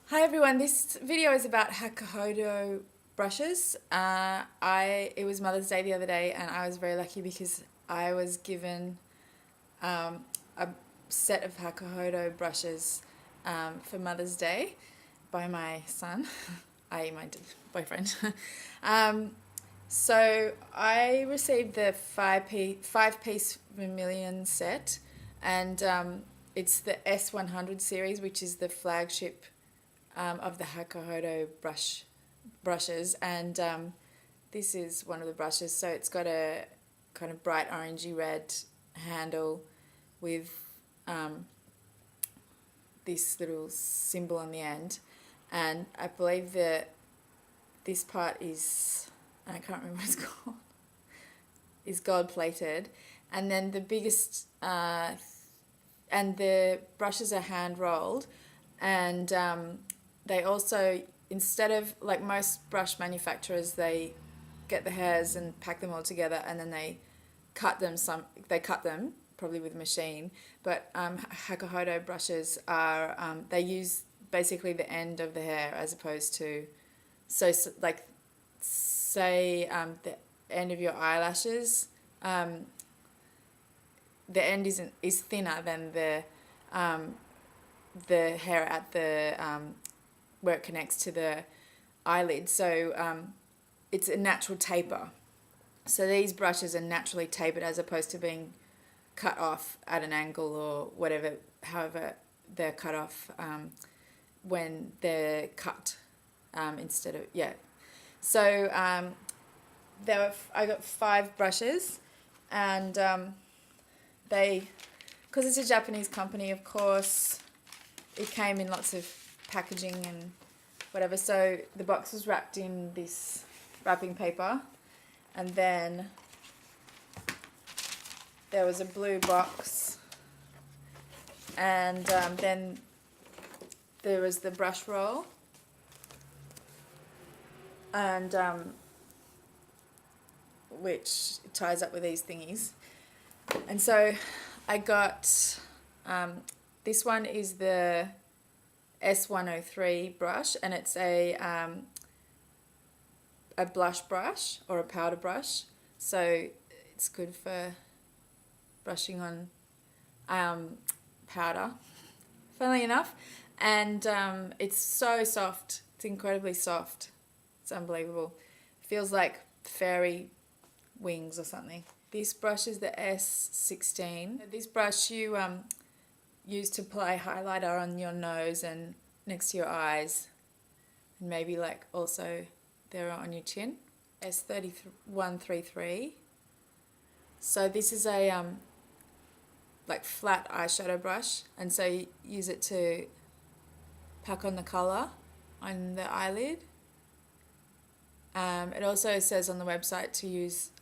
Hi everyone, this video is about Hakuhodo brushes. It was Mother's Day the other day and I was very lucky because I was given a set of Hakuhodo brushes for Mother's Day by my son, i.e. my boyfriend. um, so I received the five piece vermilion set, and it's the S100 series, which is the flagship of the Hakuhodo brushes, and this is one of the brushes. So it's got a kind of bright orangey red handle with this little symbol on the end, and I believe that this part is, I can't remember what it's called, is gold plated, and then the biggest and the brushes are hand rolled, and they also, instead of like most brush manufacturers, they get the hairs and pack them all together and then they cut them probably with a machine, but Hakuhodo brushes are they use basically the end of the hair as opposed to, like say the end of your eyelashes, the end is thinner than the hair at the where it connects to the eyelid, so it's a natural taper. So these brushes are naturally tapered as opposed to being cut off at an angle or whatever, however they're cut off when they're cut instead of, yeah. So I got 5 brushes, and they, because it's a Japanese company, of course, it came in lots of packaging and whatever. So the box was wrapped in this wrapping paper, and then there was a blue box, and then there was the brush roll, and which ties up with these thingies. And so I got this one is the S103 brush, and it's a blush brush or a powder brush, so it's good for brushing on powder, funnily enough. And it's so soft, it's incredibly soft, it's unbelievable. It feels like fairy wings or something. This brush is the S16. This brush you use to apply highlighter on your nose and next to your eyes, and maybe like also there on your chin. S133. So this is a like flat eyeshadow brush, and so you use it to pack on the colour on the eyelid. It also says on the website to use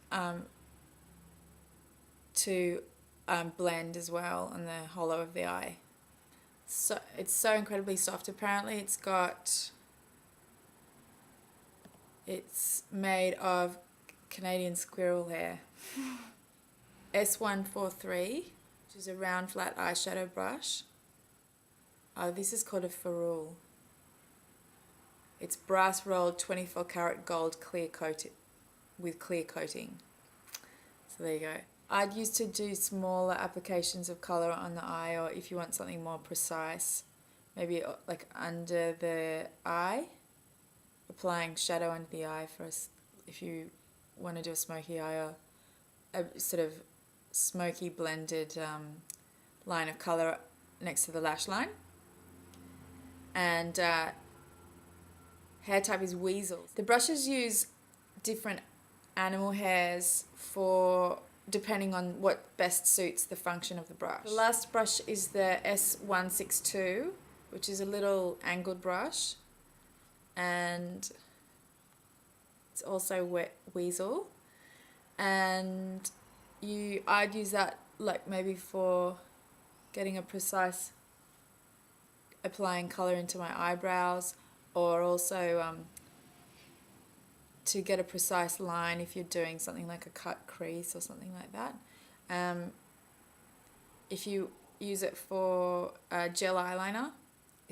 blend as well on the hollow of the eye. So it's so incredibly soft. Apparently it's made of Canadian squirrel hair. S143, which is a round flat eyeshadow brush. Oh, this is called a ferrule. It's brass rolled 24 karat gold clear coated with clear coating. So there you go. I'd use to do smaller applications of colour on the eye, or if you want something more precise, maybe like under the eye, applying shadow under the eye for us, if you want to do a smoky eye or a sort of smoky blended line of colour next to the lash line. And hair type is weasel. The brushes use different animal hairs for depending on what best suits the function of the brush. The last brush is the S162, which is a little angled brush, and it's also weasel, and I'd use that like maybe for getting a precise applying colour into my eyebrows, or also to get a precise line if you're doing something like a cut crease or something like that. If you use it for gel eyeliner,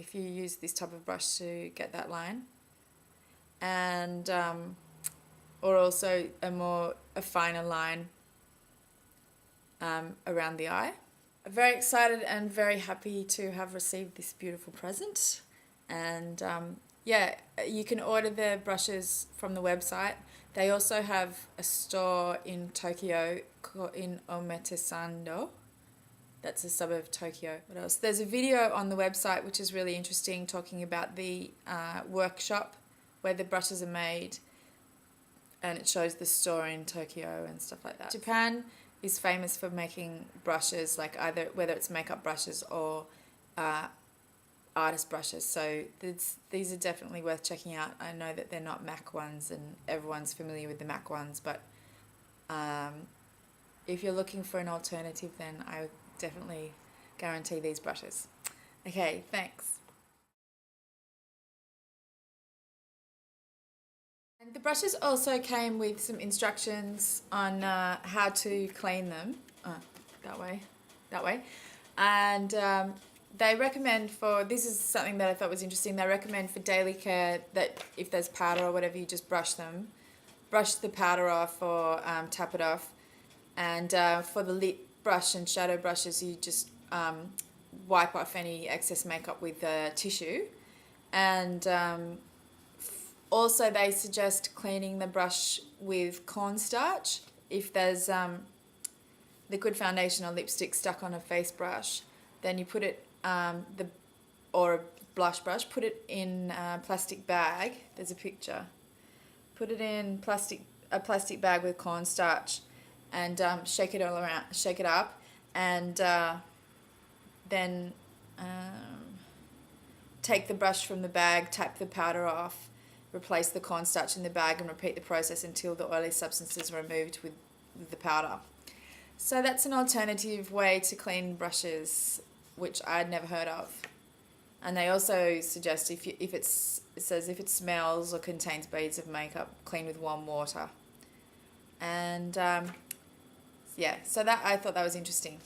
if you use this type of brush to get that line. And or also a finer line around the eye. I'm very excited and very happy to have received this beautiful present. And yeah, you can order the brushes from the website. They also have a store in Tokyo in Ometesando. That's a suburb of Tokyo. What else? There's a video on the website which is really interesting, talking about the workshop where the brushes are made, and it shows the store in Tokyo and stuff like that. Japan is famous for making brushes, like whether it's makeup brushes or artist brushes. So these are definitely worth checking out. I know that they're not MAC ones and everyone's familiar with the MAC ones, but if you're looking for an alternative, then I would definitely guarantee these brushes. Okay, thanks. And the brushes also came with some instructions on how to clean them. That way. And they recommend this is something that I thought was interesting, they recommend for daily care that if there's powder or whatever, you just brush them. Brush the powder off or tap it off. And for the lip brush and shadow brushes, you just wipe off any excess makeup with tissue. And also, they suggest cleaning the brush with cornstarch. If there's liquid foundation or lipstick stuck on a face brush, then you put it, or a blush brush, put it in a plastic bag. There's a picture. Put it in a plastic bag with cornstarch, and shake it all around, shake it up, and then take the brush from the bag, tap the powder off, replace the cornstarch in the bag, and repeat the process until the oily substances are removed with the powder. So that's an alternative way to clean brushes, which I'd never heard of. And they also suggest if it says if it smells or contains beads of makeup, clean with warm water. And yeah, so I thought that was interesting.